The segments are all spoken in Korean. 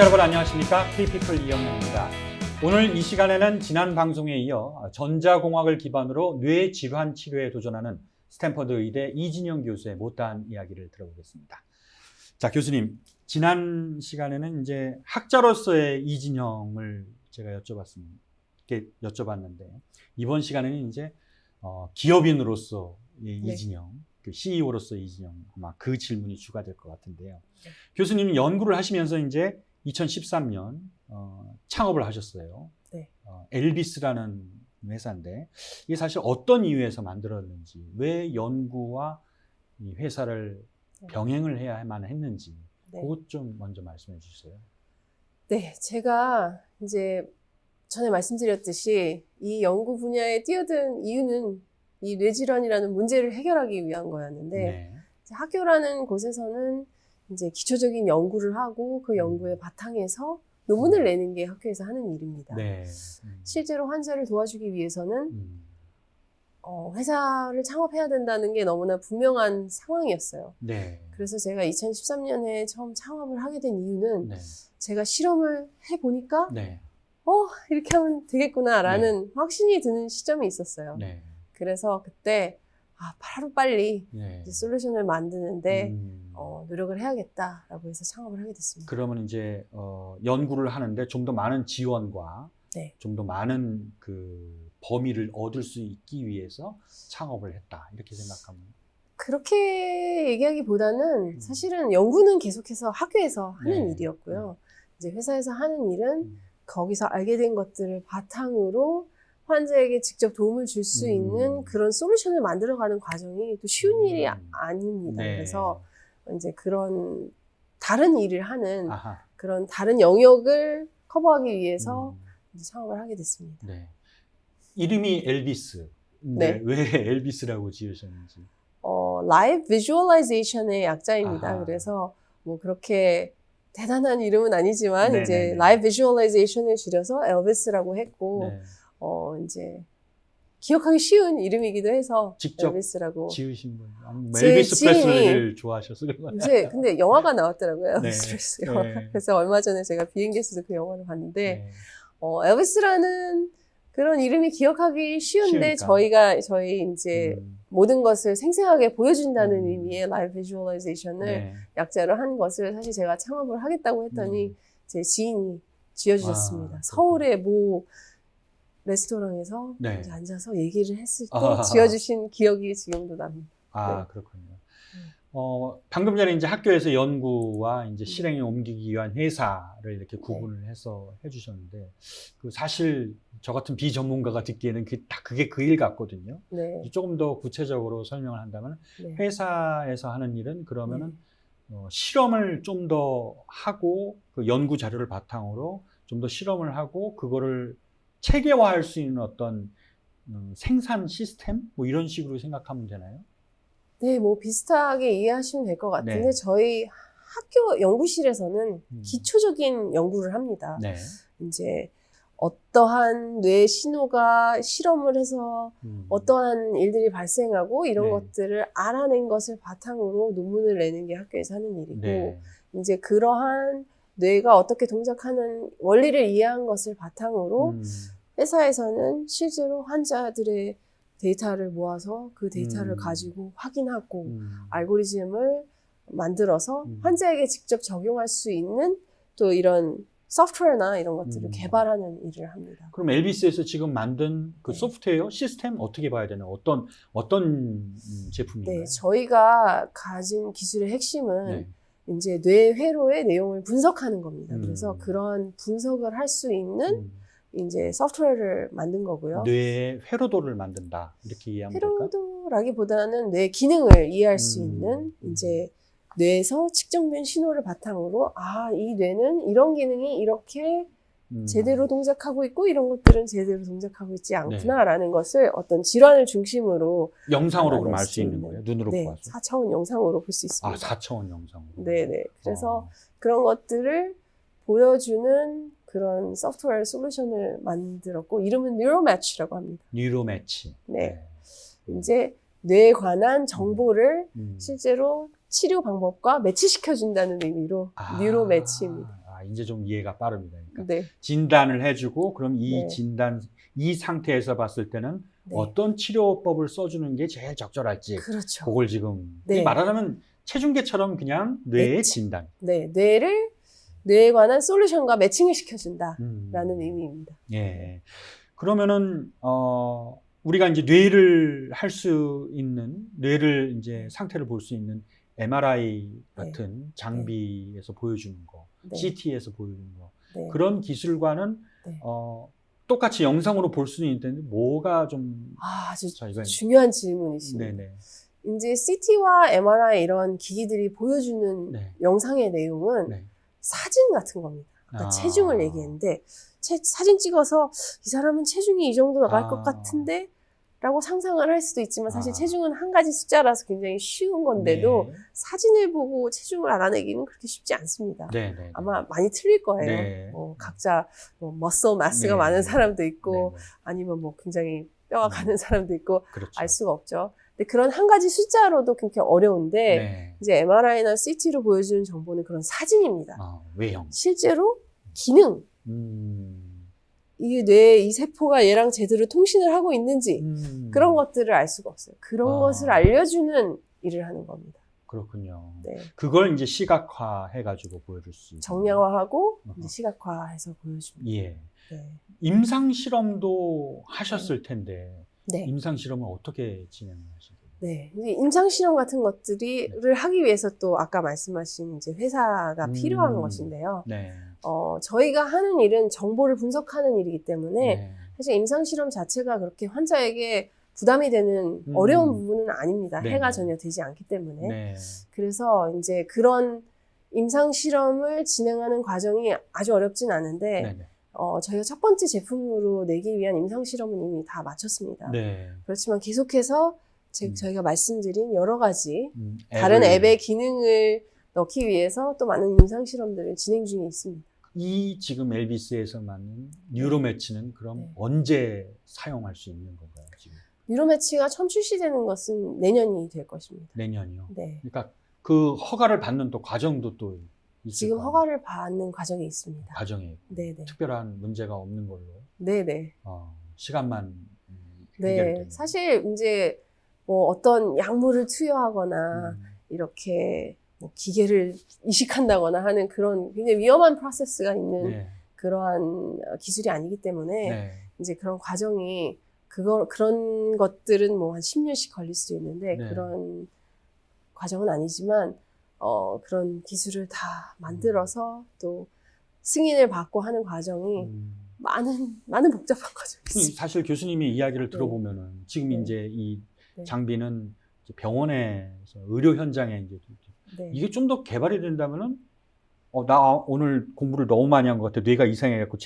여러분 안녕하십니까? K피플 이영명입니다. 오늘 이 시간에는 지난 방송에 이어 전자공학을 기반으로 뇌질환 치료에 도전하는 스탠퍼드 의대 이진영 교수의 못다한 이야기를 들어보겠습니다. 자, 교수님, 지난 시간에는 이제 학자로서의 이진영을 제가 여쭤봤는데 이번 시간에는 이제 기업인으로서 이진영, 그 CEO로서 이진영, 아마 그 질문이 추가될 것 같은데요. 교수님이 연구를 하시면서 이제 2013년 창업을 하셨어요. 네. 엘비스라는 회사인데 이게 사실 어떤 이유에서 만들었는지, 왜 연구와 이 회사를 병행을 해야만 했는지 그것 좀 먼저 말씀해 주세요. 네, 제가 이제 전에 말씀드렸듯이 이 연구 분야에 뛰어든 이유는 이 뇌질환이라는 문제를 해결하기 위한 거였는데 학교라는 곳에서는 이제 기초적인 연구를 하고 그 연구의 바탕에서 논문을 내는 게 학교에서 하는 일입니다. 실제로 환자를 도와주기 위해서는 회사를 창업해야 된다는 게 너무나 분명한 상황이었어요. 그래서 제가 2013년에 처음 창업을 하게 된 이유는 제가 실험을 해보니까 이렇게 하면 되겠구나라는 확신이 드는 시점이 있었어요. 그래서 그때 하루빨리 이제 솔루션을 만드는데 노력을 해야겠다라고 해서 창업을 하게 됐습니다. 그러면 이제 연구를 하는데 좀 더 많은 지원과 좀 더 많은 그 범위를 얻을 수 있기 위해서 창업을 했다, 이렇게 생각하면? 그렇게 얘기하기보다는 사실은 연구는 계속해서 학교에서 하는 일이었고요. 이제 회사에서 하는 일은 거기서 알게 된 것들을 바탕으로 환자에게 직접 도움을 줄 수 있는 그런 솔루션을 만들어가는 과정이 또 쉬운 일이 아닙니다. 그래서 이제 그런 다른 일을 하는 그런 다른 영역을 커버하기 위해서 이제 창업을 하게 됐습니다. 이름이 엘비스. 왜 엘비스라고 지으셨는지? 라이브 비주얼라이제이션의 약자입니다. 그래서 뭐 그렇게 대단한 이름은 아니지만 이제 라이브 비주얼라이제이션을 줄여서 엘비스라고 했고 이제 기억하기 쉬운 이름이기도 해서 직접 엘비스라고 지으신 거예요? 엘비스 프레슬리를 좋아하셔서 그런 거예요? 요새 근데 영화가 나왔더라고요. 엘비스 프레슬리 영화. 그래서 얼마 전에 제가 비행기에서도 그 영화를 봤는데 엘비스라는 그런 이름이 기억하기 쉬운데 저희 이제 모든 것을 생생하게 보여준다는 의미의 라이브 비주얼라이제이션을 약자로 한 것을 사실 제가 창업을 하겠다고 했더니 제 지인이 지어주셨습니다. 서울의 모 레스토랑에서 이제 앉아서 얘기를 했을 때 지어주신 기억이 지금도 납니다. 그렇군요. 방금 전에 이제 학교에서 연구와 이제 실행에 옮기기 위한 회사를 이렇게 구분을 해서 해주셨는데, 그 사실 저 같은 비전문가가 듣기에는 그게 그 일 같거든요. 조금 더 구체적으로 설명을 한다면, 회사에서 하는 일은 그러면은 실험을 좀 더 하고 그 연구 자료를 바탕으로 좀 더 실험을 하고 그거를 체계화할 수 있는 어떤 생산 시스템? 뭐 이런 식으로 생각하면 되나요? 네, 뭐 비슷하게 이해하시면 될 것 같은데 저희 학교 연구실에서는 기초적인 연구를 합니다. 이제 어떠한 뇌 신호가 실험을 해서 어떠한 일들이 발생하고 이런 것들을 알아낸 것을 바탕으로 논문을 내는 게 학교에서 하는 일이고 이제 그러한 뇌가 어떻게 동작하는 원리를 이해한 것을 바탕으로 회사에서는 실제로 환자들의 데이터를 모아서 그 데이터를 가지고 확인하고 알고리즘을 만들어서 환자에게 직접 적용할 수 있는 또 이런 소프트웨어나 이런 것들을 개발하는 일을 합니다. 그럼 엘비스에서 지금 만든 그 소프트웨어 시스템 어떻게 봐야 되나요? 어떤 제품인가요? 저희가 가진 기술의 핵심은 이제 뇌 회로의 내용을 분석하는 겁니다. 그래서 그런 분석을 할 수 있는 이제 소프트웨어를 만든 거고요. 뇌의 회로도를 만든다, 이렇게 이해하면 될까요? 회로도라기보다는 뇌 기능을 이해할 수 있는 이제 뇌에서 측정된 신호를 바탕으로 이 뇌는 이런 기능이 이렇게 제대로 동작하고 있고 이런 것들은 제대로 동작하고 있지 않구나라는 것을 어떤 질환을 중심으로 영상으로 그럼 알 수 있는 거예요? 눈으로 보아서? 4차원 영상으로 볼 수 있습니다. 4차원 영상으로? 그래서 그런 것들을 보여주는 그런 소프트웨어 솔루션을 만들었고 이름은 뉴로매치라고 합니다. 뉴로매치. 이제 뇌에 관한 정보를 실제로 치료 방법과 매치시켜준다는 의미로 뉴로매치입니다. 이제 좀 이해가 빠릅니다. 그러니까 네. 진단을 해주고 그럼 이 네. 진단, 이 상태에서 봤을 때는 네. 어떤 치료법을 써주는 게 제일 적절할지 그렇죠. 그걸 지금 네. 말하자면 체중계처럼 그냥 뇌의 매치. 진단. 네, 뇌에 관한 솔루션과 매칭을 시켜준다라는 의미입니다. 예. 그러면은 우리가 이제 뇌를 할 수 있는 뇌를 이제 상태를 볼 수 있는 MRI 같은 장비에서 보여주는 거, 네. CT에서 보여주는 거 네. 그런 기술과는 네. 똑같이 영상으로 볼 수는 있는데 뭐가 좀 아주 저희가 중요한 질문이십니다. 네네. 이제 CT와 MRI 이런 기기들이 보여주는 네. 영상의 내용은 네. 사진 같은 겁니다. 아까 체중을 얘기했는데 사진 찍어서 이 사람은 체중이 이 정도 나갈 것 같은데 라고 상상을 할 수도 있지만 사실 체중은 한 가지 숫자라서 굉장히 쉬운 건데도 네. 사진을 보고 체중을 알아내기는 그렇게 쉽지 않습니다. 네, 네. 아마 많이 틀릴 거예요. 네. 각자 머슬 마스가 네. 많은 사람도 있고 네, 네. 아니면 굉장히 뼈가 가는 사람도 있고 그렇죠. 알 수가 없죠. 근데 그런 한 가지 숫자로도 굉장히 어려운데 네. 이제 MRI나 CT로 보여주는 정보는 그런 사진입니다. 외형. 실제로 기능, 이 뇌에 이 세포가 얘랑 제대로 통신을 하고 있는지 그런 것들을 알 수가 없어요. 그런 것을 알려주는 일을 하는 겁니다. 그렇군요. 네. 그걸 이제 시각화해가지고 보여줄 수 있는. 정량화하고 이제 시각화해서 보여줍니다. 예. 네. 임상 실험도 하셨을 텐데 네. 임상 실험을 어떻게 진행하시게요? 네. 이제 임상 실험 같은 것들을 하기 위해서 또 아까 말씀하신 이제 회사가 필요한 것인데요. 네. 저희가 하는 일은 정보를 분석하는 일이기 때문에 네. 사실 임상 실험 자체가 그렇게 환자에게 부담이 되는 어려운 부분은 아닙니다. 네. 해가 전혀 되지 않기 때문에. 네. 그래서 이제 그런 임상 실험을 진행하는 과정이 아주 어렵진 않은데 네. 네. 저희가 첫 번째 제품으로 내기 위한 임상 실험은 이미 다 마쳤습니다. 네. 그렇지만 계속해서 저희가 말씀드린 여러 가지 앱을 다른 앱의 기능을 넣기 위해서 또 많은 임상 실험들을 진행 중에 있습니다. 이 지금 엘비스에서 맞는 뉴로매치는 그럼 네. 언제 사용할 수 있는 건가요? 지금 뉴로매치가 처음 출시되는 것은 내년이 될 것입니다. 내년이요. 네. 그러니까 그 허가를 받는 또 과정도 또 있을 지금 거예요. 허가를 받는 과정이 있습니다. 과정에 네네. 특별한 문제가 없는 걸로 네네. 시간만 네. 해결되는. 사실 이제 어떤 약물을 투여하거나 이렇게 기계를 이식한다거나 하는 그런 굉장히 위험한 프로세스가 있는 네. 그러한 기술이 아니기 때문에 네. 이제 그런 과정이 그런 것들은 한 10년씩 걸릴 수도 있는데 네. 그런 과정은 아니지만 그런 기술을 다 만들어서 또 승인을 받고 하는 과정이 많은 복잡한 과정이 있습니다. 사실 교수님이 이야기를 들어보면은 지금 네. 이제 이 네. 장비는 병원에서 의료 현장에 이제 네. 이게 좀 더 개발이 된다면은 나 오늘 공부를 너무 많이 한 것 같아. 뇌가 이상해갖고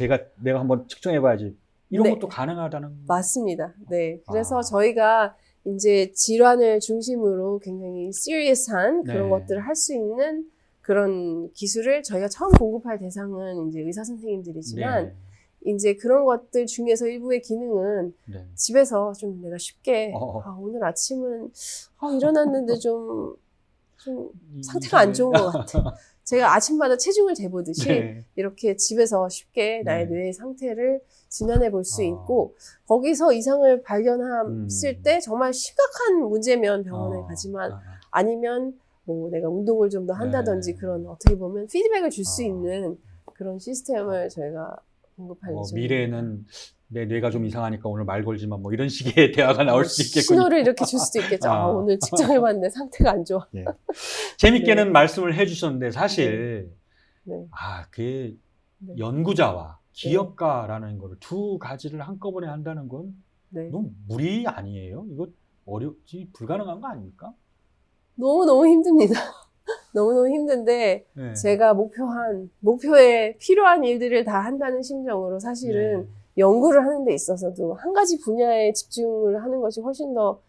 내가 한번 측정해봐야지. 이런 네. 것도 가능하다는. 맞습니다. 네. 그래서 저희가 이제 질환을 중심으로 굉장히 시리어스한 그런 네. 것들을 할 수 있는 그런 기술을 저희가 처음 공급할 대상은 이제 의사 선생님들이지만 네. 이제 그런 것들 중에서 일부의 기능은 네. 집에서 좀 내가 쉽게 오늘 아침은 일어났는데 좀 상태가 안 좋은 것 같아. 제가 아침마다 체중을 재보듯이 네. 이렇게 집에서 쉽게 나의 네. 뇌의 상태를 진단해 볼 수 있고 거기서 이상을 발견했을 때 정말 심각한 문제면 병원에 가지만 아니면 내가 운동을 좀 더 한다든지 네. 그런 어떻게 보면 피드백을 줄 수 있는 그런 시스템을 저희가 공급할 예정입니다. 미래에는 내 뇌가 좀 이상하니까 오늘 말 걸지만 이런 식의 대화가 나올 수 있겠군요. 신호를 이렇게 줄 수도 있겠죠. 오늘 측정해봤는데 상태가 안 좋아. 네. 재밌게는 네. 말씀을 해주셨는데 사실 네. 그 네. 연구자와 기업가라는 거를 두 가지를 한꺼번에 한다는 건 네. 너무 무리 아니에요? 이거 불가능한 거 아닙니까? 너무너무 힘듭니다. 너무너무 힘든데 네. 제가 목표에 필요한 일들을 다 한다는 심정으로 사실은 네. 연구를 하는 데 있어서도 한 가지 분야에 집중을 하는 것이 훨씬 더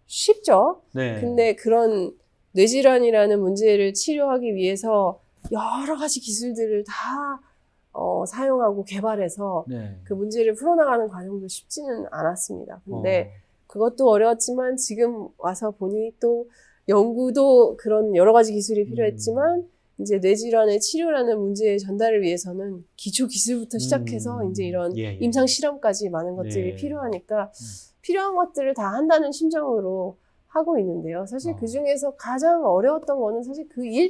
쉽죠. 네. 근데 그런 뇌질환이라는 문제를 치료하기 위해서 여러 가지 기술들을 다 사용하고 개발해서 네. 그 문제를 풀어나가는 과정도 쉽지는 않았습니다. 근데 그것도 어려웠지만 지금 와서 보니 또 연구도 그런 여러 가지 기술이 필요했지만 이제 뇌질환의 치료라는 문제의 전달을 위해서는 기초 기술부터 시작해서 이제 이런 예, 예. 임상 실험까지 많은 것들이 네. 필요하니까 필요한 것들을 다 한다는 심정으로 하고 있는데요. 사실 그 중에서 가장 어려웠던 거는 사실 그 일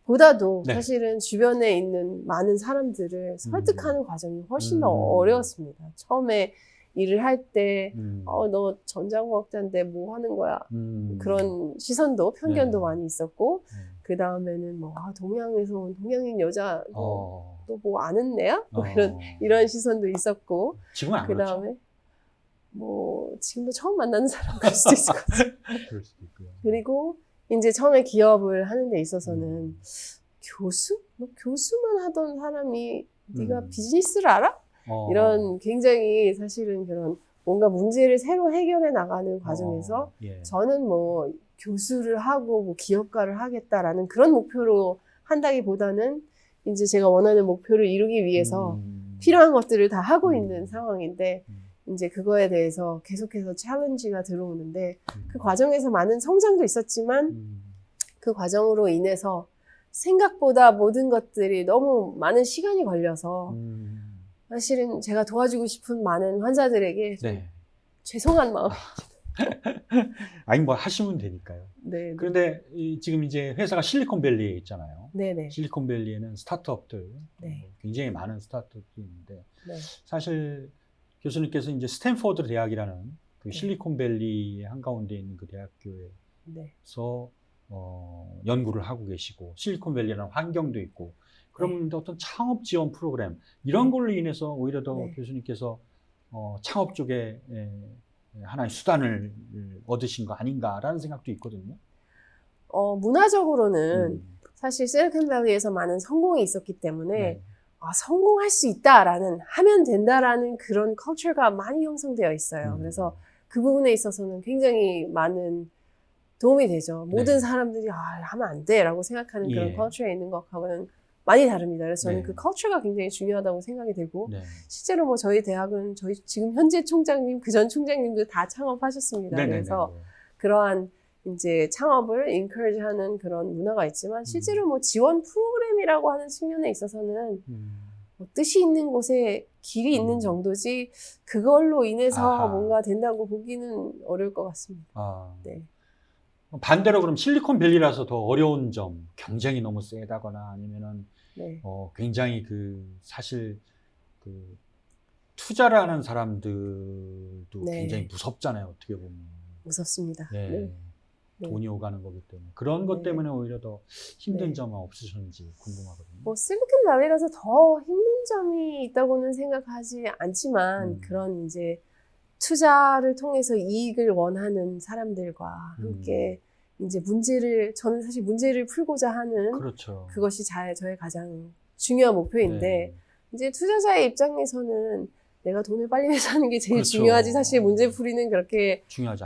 자체보다도 네. 사실은 주변에 있는 많은 사람들을 설득하는 과정이 훨씬 더 어려웠습니다. 처음에 일을 할 때, 너 전자공학자인데 뭐 하는 거야? 그런 시선도, 편견도 네. 많이 있었고, 그 다음에는 뭐, 동양에서 온 동양인 여자, 또 뭐 아는 애야? 뭐 이런 시선도 있었고, 지금은 안 그 그렇죠? 다음에 뭐, 지금도 처음 만나는 사람 그럴 수도 있을 것 같아요. 그럴 수도 있고요. 그리고 이제 처음에 기업을 하는 데 있어서는 교수? 뭐 교수만 하던 사람이 네가 비즈니스를 알아? 이런 굉장히 사실은 그런 뭔가 문제를 새로 해결해 나가는 과정에서 예. 저는 뭐 교수를 하고 뭐 기업가를 하겠다라는 그런 목표로 한다기보다는 이제 제가 원하는 목표를 이루기 위해서 필요한 것들을 다 하고 있는 상황인데 이제 그거에 대해서 계속해서 챌린지가 들어오는데 그 과정에서 많은 성장도 있었지만 그 과정으로 인해서 생각보다 모든 것들이 너무 많은 시간이 걸려서 사실은 제가 도와주고 싶은 많은 환자들에게 네. 죄송한 마음이 아니 뭐 하시면 되니까요. 네. 그런데 지금 이제 회사가 실리콘밸리에 있잖아요. 네네. 실리콘밸리에는 스타트업들 네. 굉장히 많은 스타트업들이 있는데 네. 사실 교수님께서 이제 스탠포드 대학이라는 그 네. 실리콘밸리 한가운데 있는 그 대학교에서 네. 연구를 하고 계시고 실리콘밸리라는 환경도 있고 그러면 어떤 창업 지원 프로그램 이런 걸로 인해서 오히려 더 교수님께서 창업 쪽에 하나의 수단을 얻으신 거 아닌가라는 생각도 있거든요. 문화적으로는 사실 실리콘밸리에서 많은 성공이 있었기 때문에 네. 성공할 수 있다라는 하면 된다라는 그런 컬처가 많이 형성되어 있어요. 그래서 그 부분에 있어서는 굉장히 많은 도움이 되죠. 모든 사람들이 하면 안 돼라고 생각하는 그런 컬처에 있는 것하고는 많이 다릅니다. 그래서 저는 그 컬처가 굉장히 중요하다고 생각이 되고 실제로 뭐 저희 대학은 저희 지금 현재 총장님, 그전 총장님도 다 창업하셨습니다. 그래서 그러한 이제 창업을 encourage하는 그런 문화가 있지만 실제로 뭐 지원 프로그램이라고 하는 측면에 있어서는 뭐 뜻이 있는 곳에 길이 있는 정도지 그걸로 인해서 뭔가 된다고 보기는 어려울 것 같습니다. 네. 반대로 그럼 실리콘밸리라서 더 어려운 점, 경쟁이 너무 세다거나 아니면은 굉장히 사실 투자를 하는 사람들도 굉장히 무섭잖아요. 어떻게 보면 무섭습니다. 돈이 오가는 거기 때문에 그런 것 때문에 오히려 더 힘든 점은 없으셨는지 궁금하거든요. 뭐 실리콘밸리라서 더 힘든 점이 있다고는 생각하지 않지만 그런 이제 투자를 통해서 이익을 원하는 사람들과 함께 이제 저는 사실 문제를 풀고자 하는 그것이 저의 가장 중요한 목표인데 이제 투자자의 입장에서는 내가 돈을 빨리 내서 하는 게 제일 중요하지 사실 문제 풀이는 그렇게 중요하지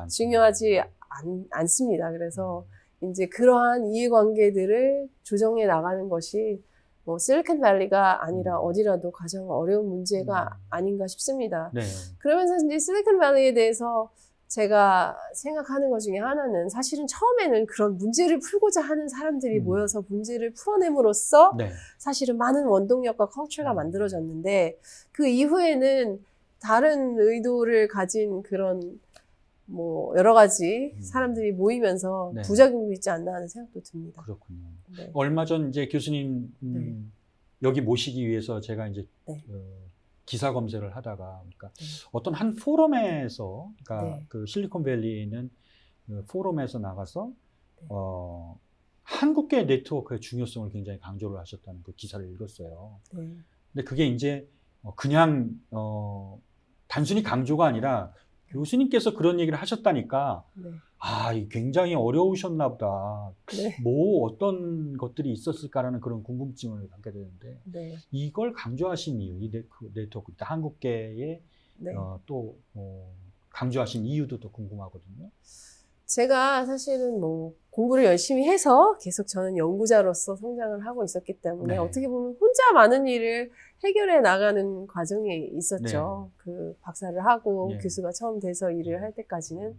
않습니다. 그래서 이제 그러한 이해관계들을 조정해 나가는 것이 뭐 실리콘밸리가 아니라 어디라도 가장 어려운 문제가 아닌가 싶습니다. 그러면서 이제 실리콘밸리에 대해서 제가 생각하는 것 중에 하나는 사실은 처음에는 그런 문제를 풀고자 하는 사람들이 모여서 문제를 풀어냄으로써 사실은 많은 원동력과 컬처가 만들어졌는데 그 이후에는 다른 의도를 가진 그런 뭐 여러 가지 사람들이 모이면서 부작용도 있지 않나 하는 생각도 듭니다. 그렇군요. 얼마 전 이제 교수님 여기 모시기 위해서 제가 이제 기사 검색을 하다가 그러니까 어떤 한 포럼에서 그러니까 그 실리콘밸리는 포럼에서 나가서 한국계 네트워크의 중요성을 굉장히 강조를 하셨다는 그 기사를 읽었어요. 근데 그게 이제 그냥 단순히 강조가 아니라 교수님께서 그런 얘기를 하셨다니까 굉장히 어려우셨나 보다. 뭐 어떤 것들이 있었을까라는 그런 궁금증을 갖게 되는데 이걸 강조하신 이유, 이 네트워크, 한국계의 또 강조하신 이유도 또 궁금하거든요. 제가 사실은 뭐 공부를 열심히 해서 계속 저는 연구자로서 성장을 하고 있었기 때문에 어떻게 보면 혼자 많은 일을 해결해 나가는 과정이 있었죠. 그 박사를 하고 교수가 처음 돼서 일을 할 때까지는.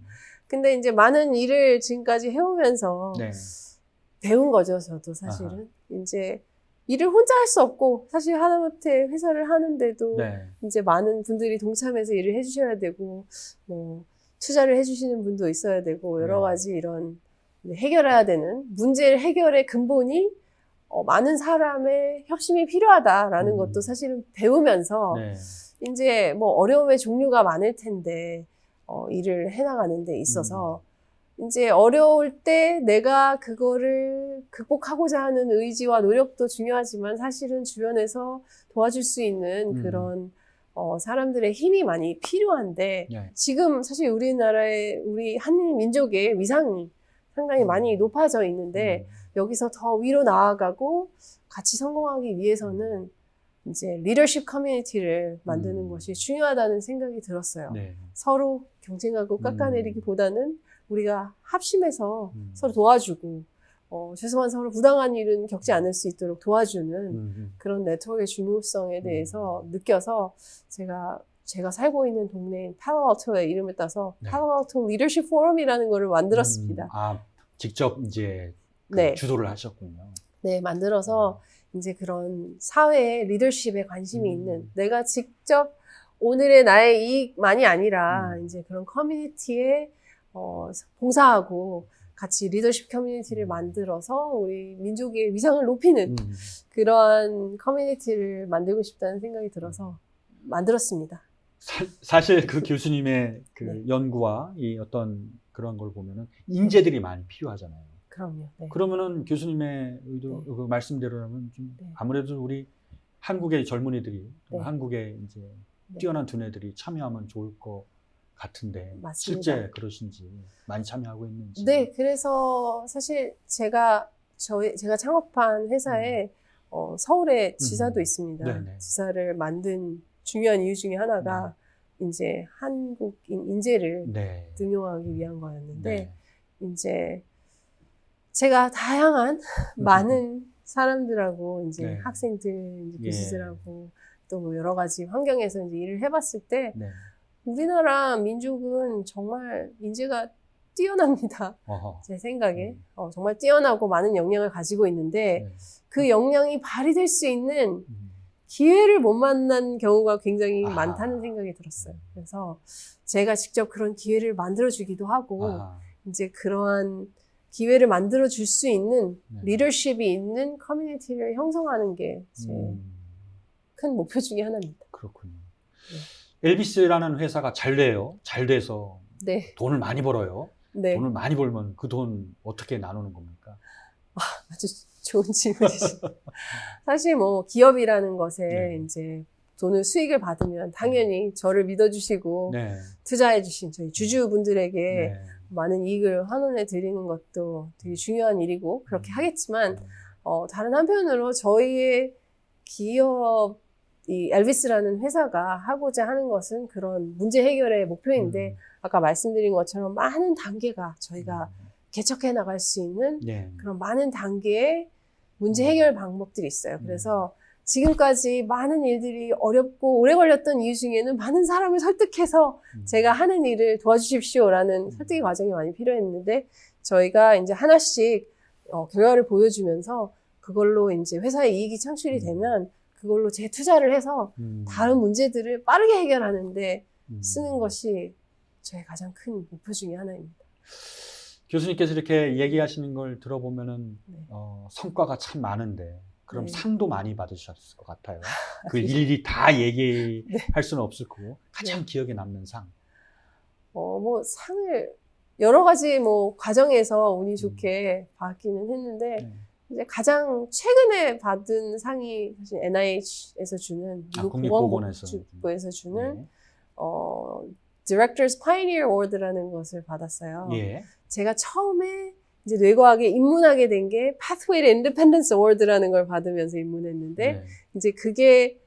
근데 이제 많은 일을 지금까지 해오면서 배운 거죠, 저도 사실은. 이제 일을 혼자 할 수 없고, 사실 하다못해 회사를 하는데도 네. 이제 많은 분들이 동참해서 일을 해주셔야 되고, 뭐, 투자를 해주시는 분도 있어야 되고, 여러 가지 이런 해결해야 되는 문제를 해결의 근본이 많은 사람의 협심이 필요하다라는 것도 사실은 배우면서, 네. 이제 뭐 어려움의 종류가 많을 텐데, 일을 해나가는 데 있어서, 이제 어려울 때 내가 그거를 극복하고자 하는 의지와 노력도 중요하지만 사실은 주변에서 도와줄 수 있는 그런 사람들의 힘이 많이 필요한데 네. 지금 사실 우리나라의 우리 한일 민족의 위상이 상당히 많이 높아져 있는데 여기서 더 위로 나아가고 같이 성공하기 위해서는 이제 리더십 커뮤니티를 만드는 것이 중요하다는 생각이 들었어요. 네. 서로 경쟁하고 깎아내리기보다는 우리가 합심해서 서로 도와주고 최소한 서로 부당한 일은 겪지 않을 수 있도록 도와주는 그런 네트워크의 중요성에 대해서 느껴서 제가 살고 있는 동네인 팔로알토의 이름을 따서 팔로알토 리더십 포럼이라는 거를 만들었습니다. 직접 이제 네. 주도를 하셨군요. 네, 만들어서 이제 그런 사회의 리더십에 관심이 있는 내가 직접 오늘의 나의 이익만이 아니라 이제 그런 커뮤니티에 봉사하고 같이 리더십 커뮤니티를 만들어서 우리 민족의 위상을 높이는 그러한 커뮤니티를 만들고 싶다는 생각이 들어서 만들었습니다. 사실 그 교수님의 그 연구와 이 어떤 그런 걸 보면은 인재들이 많이 필요하잖아요. 그럼요. 네. 그러면은 교수님의 의도, 그 말씀대로라면 좀 아무래도 우리 한국의 젊은이들이, 한국의 이제 뛰어난 두뇌들이 참여하면 좋을 것 같은데 맞습니다. 실제 그러신지 많이 참여하고 있는지. 네, 그래서 사실 제가 창업한 회사에 서울에 지사도 있습니다. 네네. 지사를 만든 중요한 이유 중에 하나가 이제 한국인 인재를 등용하기 위한 거였는데 이제 제가 다양한 많은 사람들하고 이제 학생들, 이제 교수들하고 또 뭐 여러 가지 환경에서 이제 일을 해봤을 때 우리나라 민족은 정말 인재가 뛰어납니다. 제 생각에. 정말 뛰어나고 많은 역량을 가지고 있는데 그 역량이 발휘될 수 있는 기회를 못 만난 경우가 굉장히 많다는 생각이 들었어요. 그래서 제가 직접 그런 기회를 만들어주기도 하고 이제 그러한 기회를 만들어줄 수 있는 리더십이 있는 커뮤니티를 형성하는 게 제 큰 목표 중에 하나입니다. 그렇군요. 엘비스라는 회사가 잘 돼요. 잘 돼서 돈을 많이 벌어요. 돈을 많이 벌면 그 돈 어떻게 나누는 겁니까? 아주 좋은 질문이시죠. 사실 뭐 기업이라는 것에 이제 돈을 수익을 받으면 당연히 저를 믿어주시고 투자해주신 저희 주주분들에게 많은 이익을 환원해 드리는 것도 되게 중요한 일이고 그렇게 하겠지만 다른 한편으로 저희의 기업 이 엘비스라는 회사가 하고자 하는 것은 그런 문제 해결의 목표인데 아까 말씀드린 것처럼 많은 단계가 저희가 개척해 나갈 수 있는 그런 많은 단계의 문제 해결 방법들이 있어요. 그래서 지금까지 많은 일들이 어렵고 오래 걸렸던 이유 중에는 많은 사람을 설득해서 제가 하는 일을 도와주십시오라는 설득의 과정이 많이 필요했는데 저희가 이제 하나씩 결과를 보여주면서 그걸로 이제 회사의 이익이 창출이 되면 그걸로 재투자를 해서 다른 문제들을 빠르게 해결하는데 쓰는 것이 저의 가장 큰 목표 중에 하나입니다. 교수님께서 이렇게 얘기하시는 걸 들어보면은 성과가 참 많은데 그럼 상도 많이 받으셨을 것 같아요. 그 일일이 다 얘기할 수는 없을 거고 가장 기억에 남는 상. 뭐 상을 여러 가지 뭐 과정에서 운이 좋게 받기는 했는데 이제 가장 최근에 받은 상이 사실 NIH에서 주는 국립보건복지부에서 주는 Directors Pioneer Award라는 것을 받았어요. 제가 처음에 이제 뇌과학에 입문하게 된 게 Pathway to Independence Award라는 걸 받으면서 입문했는데 이제 그게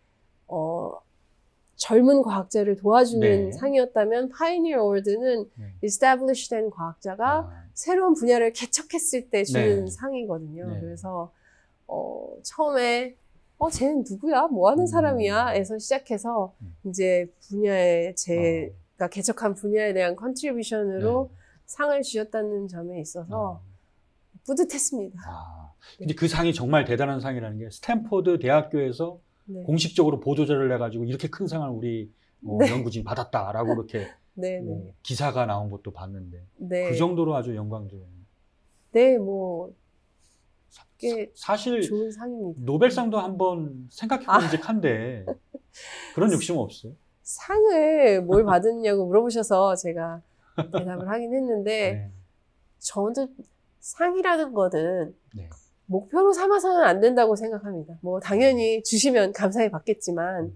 젊은 과학자를 도와주는 상이었다면 Pioneer Award는 established 된 과학자가 새로운 분야를 개척했을 때 주는 상이거든요. 그래서 처음에 쟤는 누구야? 뭐 하는 사람이야? 에서 시작해서 이제 분야에 제가 개척한 분야에 대한 컨트리뷰션으로 상을 주셨다는 점에 있어서 뿌듯했습니다. 근데 그 상이 정말 대단한 상이라는 게 스탠포드 대학교에서 네. 공식적으로 보도자를 해가지고 이렇게 큰 상을 우리 네. 연구진이 받았다라고 이렇게 네, 네. 기사가 나온 것도 봤는데 네. 그 정도로 아주 영광스러워요. 네, 뭐 꽤 사실 좋은 상입니다. 노벨상도 한번 생각해보직한데 그런 욕심은 없어요? 상을 뭘 받았냐고 물어보셔서 제가 대답을 하긴 했는데 네. 저는 상이라는 거는 네. 목표로 삼아서는 안 된다고 생각합니다. 뭐 당연히 주시면 감사히 받겠지만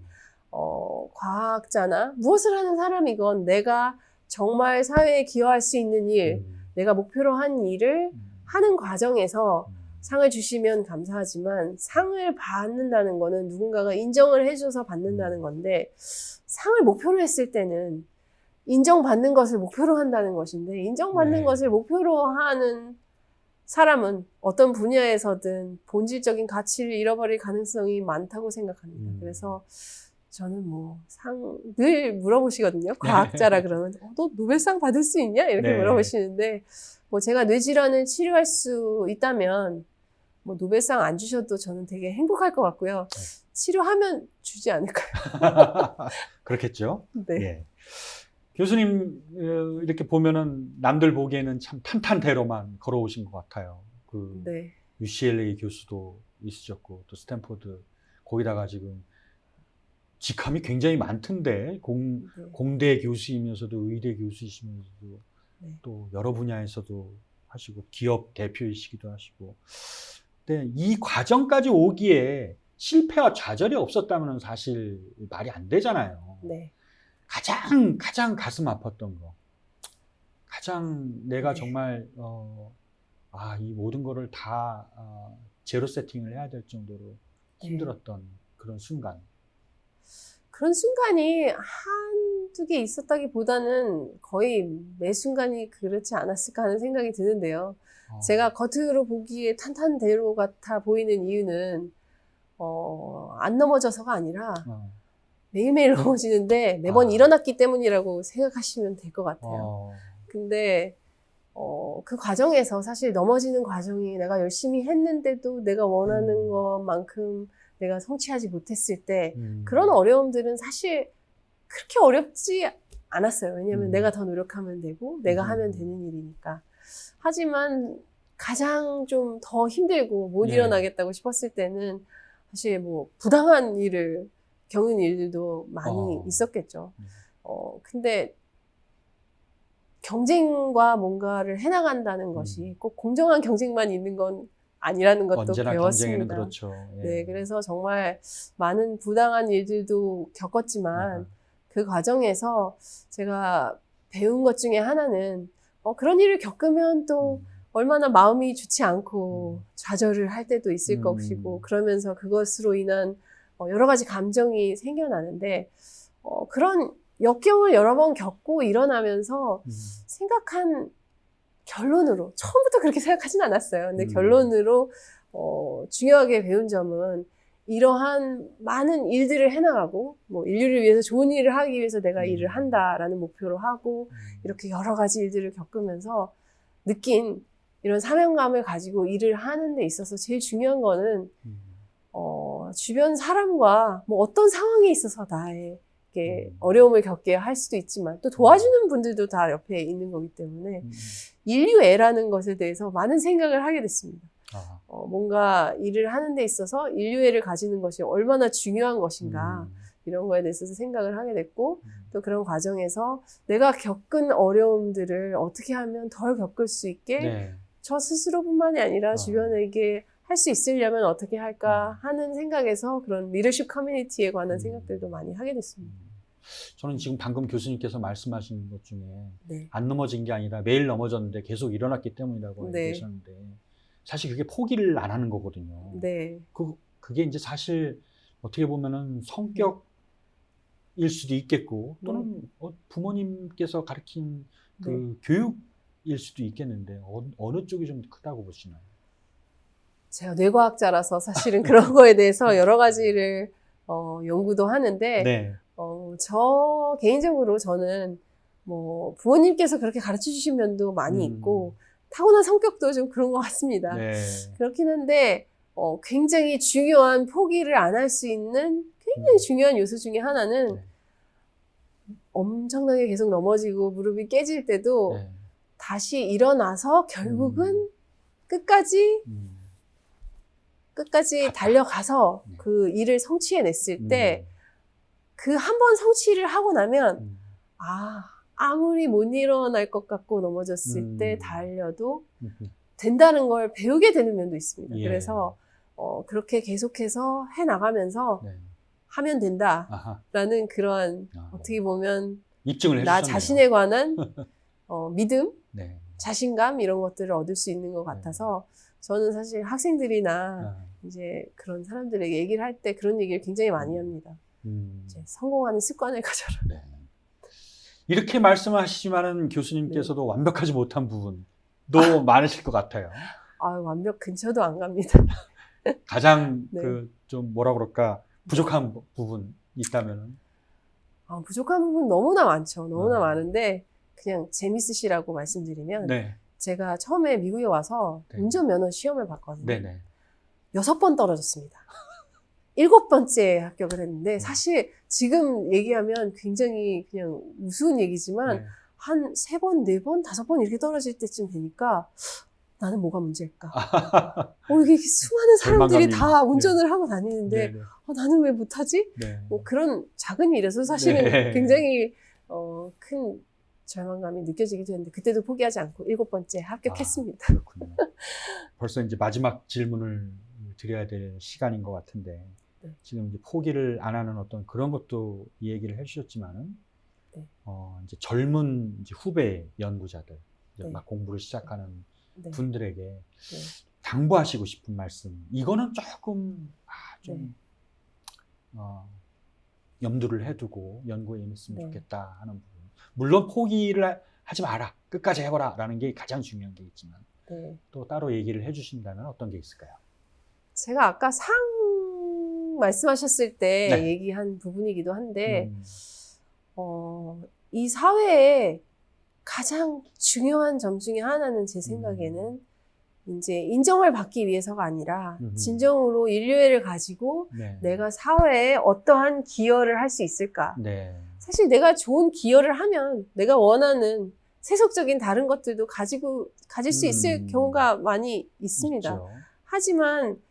과학자나 무엇을 하는 사람이건 내가 정말 사회에 기여할 수 있는 일, 내가 목표로 한 일을 하는 과정에서 상을 주시면 감사하지만 상을 받는다는 거는 누군가가 인정을 해줘서 받는다는 건데 상을 목표로 했을 때는 인정받는 것을 목표로 한다는 것인데 인정받는 네. 것을 목표로 하는 사람은 어떤 분야에서든 본질적인 가치를 잃어버릴 가능성이 많다고 생각합니다. 그래서 저는 뭐 상 늘 물어보시거든요. 과학자라 그러면 너 노벨상 받을 수 있냐? 이렇게 네. 물어보시는데 뭐 제가 뇌질환을 치료할 수 있다면 뭐 노벨상 안 주셔도 저는 되게 행복할 것 같고요. 치료하면 주지 않을까요? 그렇겠죠. 네. 예. 교수님 이렇게 보면은 남들 보기에는 참 탄탄대로만 걸어오신 것 같아요. 그 네. UCLA 교수도 있으셨고 또 스탠포드 거기다가 지금 직함이 굉장히 많던데 공대 교수이면서도 의대 교수이시면서도 네. 또 여러 분야에서도 하시고 기업 대표이시기도 하시고 근데 이 과정까지 오기에 실패와 좌절이 없었다면 사실 말이 안 되잖아요. 네. 가장 가슴 아팠던 거 가장 내가 네. 정말 이 모든 거를 다 제로 세팅을 해야 될 정도로 힘들었던 그런 순간. 그런 순간이 한두 개 있었다기보다는 거의 매 순간이 그렇지 않았을까 하는 생각이 드는데요. 제가 겉으로 보기에 탄탄대로 같아 보이는 이유는 안 넘어져서가 아니라 매일매일 넘어지는데 매번 일어났기 때문이라고 생각하시면 될 것 같아요. 근데 그 과정에서 사실 넘어지는 과정이 내가 열심히 했는데도 내가 원하는 것만큼 내가 성취하지 못했을 때 그런 어려움들은 사실 그렇게 어렵지 않았어요. 왜냐하면 내가 더 노력하면 되고 내가 하면 되는 일이니까. 하지만 가장 좀 더 힘들고 못 일어나겠다고 싶었을 때는 사실 뭐 부당한 일을 겪는 일들도 많이 있었겠죠. 근데 경쟁과 뭔가를 해나간다는 것이 꼭 공정한 경쟁만 있는 건 아니라는 것도 언제나 배웠습니다. 경쟁에는 그렇죠. 예. 네, 그래서 정말 많은 부당한 일들도 겪었지만 그 과정에서 제가 배운 것 중에 하나는 그런 일을 겪으면 또 얼마나 마음이 좋지 않고 좌절을 할 때도 있을 것이고 그러면서 그것으로 인한 여러 가지 감정이 생겨나는데 그런 역경을 여러 번 겪고 일어나면서 생각한 결론으로 처음부터 그렇게 생각하진 않았어요. 근데 결론으로 중요하게 배운 점은 이러한 많은 일들을 해나가고 뭐 인류를 위해서 좋은 일을 하기 위해서 내가 일을 한다라는 목표로 하고 이렇게 여러 가지 일들을 겪으면서 느낀 이런 사명감을 가지고 일을 하는 데 있어서 제일 중요한 거는 주변 사람과 뭐 어떤 상황에 있어서 나에게 어려움을 겪게 할 수도 있지만 또 도와주는 분들도 다 옆에 있는 거기 때문에 인류애라는 것에 대해서 많은 생각을 하게 됐습니다. 뭔가 일을 하는 데 있어서 인류애를 가지는 것이 얼마나 중요한 것인가 이런 거에 대해서 생각을 하게 됐고 또 그런 과정에서 내가 겪은 어려움들을 어떻게 하면 덜 겪을 수 있게 저 스스로뿐만이 아니라 주변에게 할 수 있으려면 어떻게 할까 하는 생각에서 그런 리더십 커뮤니티에 관한 생각들도 많이 하게 됐습니다. 저는 지금 방금 교수님께서 말씀하신 것 중에 네. 안 넘어진 게 아니라 매일 넘어졌는데 계속 일어났기 때문이라고 얘기하셨는데 사실 그게 포기를 안 하는 거거든요. 네. 그게 이제 사실 어떻게 보면은 성격일 수도 있겠고 또는 부모님께서 가르친 그 교육일 수도 있겠는데 어느 쪽이 좀 크다고 보시나요? 제가 뇌과학자라서 사실은 그런 거에 대해서 여러 가지를 연구도 하는데 저 개인적으로 저는 뭐 부모님께서 그렇게 가르쳐 주신 면도 많이 있고 타고난 성격도 좀 그런 것 같습니다. 네. 그렇긴 한데 굉장히 중요한 포기를 안 할 수 있는 굉장히 중요한 요소 중에 하나는 네. 엄청나게 계속 넘어지고 무릎이 깨질 때도 네. 다시 일어나서 결국은 끝까지 달려가서 네. 그 일을 성취해냈을 때 그 한 번 성취를 하고 나면 아무리 못 일어날 것 같고 넘어졌을 때 달려도 된다는 걸 배우게 되는 면도 있습니다. 예. 그래서 그렇게 계속해서 해나가면서 네. 하면 된다라는 그러한 어떻게 보면 입증을 나 해주셨네요. 자신에 관한 믿음, 네. 자신감 이런 것들을 얻을 수 있는 것 같아서 저는 사실 학생들이나 이제 그런 사람들에게 얘기를 할 때 그런 얘기를 굉장히 많이 합니다. 이제 성공하는 습관을 가져라. 네. 이렇게 말씀하시지만은 교수님께서도 완벽하지 못한 부분도 많으실 것 같아요. 완벽 근처도 안 갑니다. 가장 네. 좀 뭐라 그럴까 부족한 부분 있다면은 부족한 부분 너무나 많죠. 너무나 많은데 그냥 재밌으시라고 말씀드리면 네. 제가 처음에 미국에 와서 네. 운전면허 시험을 봤거든요. 네네. 6번 떨어졌습니다. 7번째 합격을 했는데 사실 지금 얘기하면 굉장히 그냥 우스운 얘기지만 네. 한 3번, 4번, 5번 이렇게 떨어질 때쯤 되니까 나는 뭐가 문제일까? 이게 수많은 사람들이 다 운전을 하고 다니는데 네네. 나는 왜 못하지? 네. 그런 작은 일에서 사실은 네. 굉장히 큰 절망감이 느껴지기도 했는데 그때도 포기하지 않고 7번째 합격했습니다. 그렇군요. 벌써 이제 마지막 질문을 드려야 될 시간인 것 같은데 네. 지금 이제 포기를 안 하는 어떤 그런 것도 이 얘기를 해주셨지만은 네. 이제 젊은 이제 후배 연구자들 이제 네. 막 공부를 시작하는 네. 분들에게 네. 당부하시고 싶은 말씀 이거는 조금 좀 염두를 해두고 연구에 임했으면 네. 좋겠다 하는 부분. 물론 포기를 하지 마라 끝까지 해보라 라는 게 가장 중요한 게 있지만 네. 또 따로 얘기를 해주신다면 어떤 게 있을까요? 제가 아까 상 말씀하셨을 때 네. 얘기한 부분이기도 한데 이 사회에 가장 중요한 점 중에 하나는 제 생각에는 이제 인정을 받기 위해서가 아니라 진정으로 인류애를 가지고 네. 내가 사회에 어떠한 기여를 할 수 있을까. 네. 사실 내가 좋은 기여를 하면 내가 원하는 세속적인 다른 것들도 가질 수 있을 경우가 많이 있습니다. 있죠. 하지만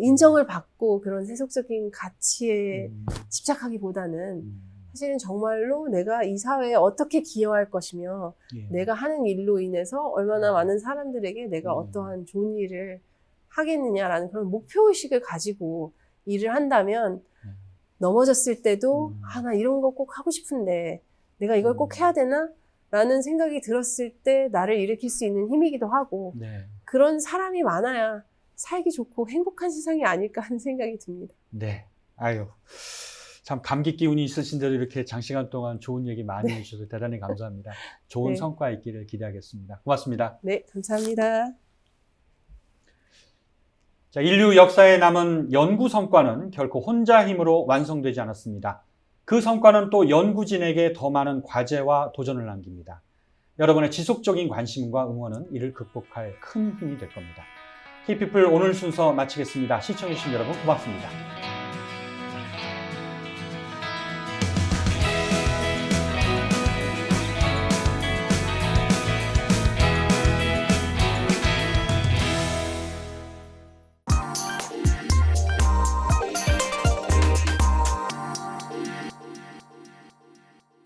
인정을 받고 그런 세속적인 가치에 집착하기보다는 사실은 정말로 내가 이 사회에 어떻게 기여할 것이며 예. 내가 하는 일로 인해서 얼마나 많은 사람들에게 내가 어떠한 좋은 일을 하겠느냐라는 그런 목표의식을 가지고 일을 한다면 넘어졌을 때도 나 이런 거 꼭 하고 싶은데 내가 이걸 꼭 해야 되나? 라는 생각이 들었을 때 나를 일으킬 수 있는 힘이기도 하고 네. 그런 사람이 많아야 살기 좋고 행복한 세상이 아닐까 하는 생각이 듭니다. 네. 아유. 참 감기 기운이 있으신데도 이렇게 장시간 동안 좋은 얘기 많이 해주셔서 대단히 감사합니다. 좋은 네. 성과 있기를 기대하겠습니다. 고맙습니다. 네, 감사합니다. 자, 인류 역사에 남은 연구 성과는 결코 혼자 힘으로 완성되지 않았습니다. 그 성과는 또 연구진에게 더 많은 과제와 도전을 남깁니다. 여러분의 지속적인 관심과 응원은 이를 극복할 큰 힘이 될 겁니다. K피플 오늘 순서 마치겠습니다. 시청해주신 여러분 고맙습니다.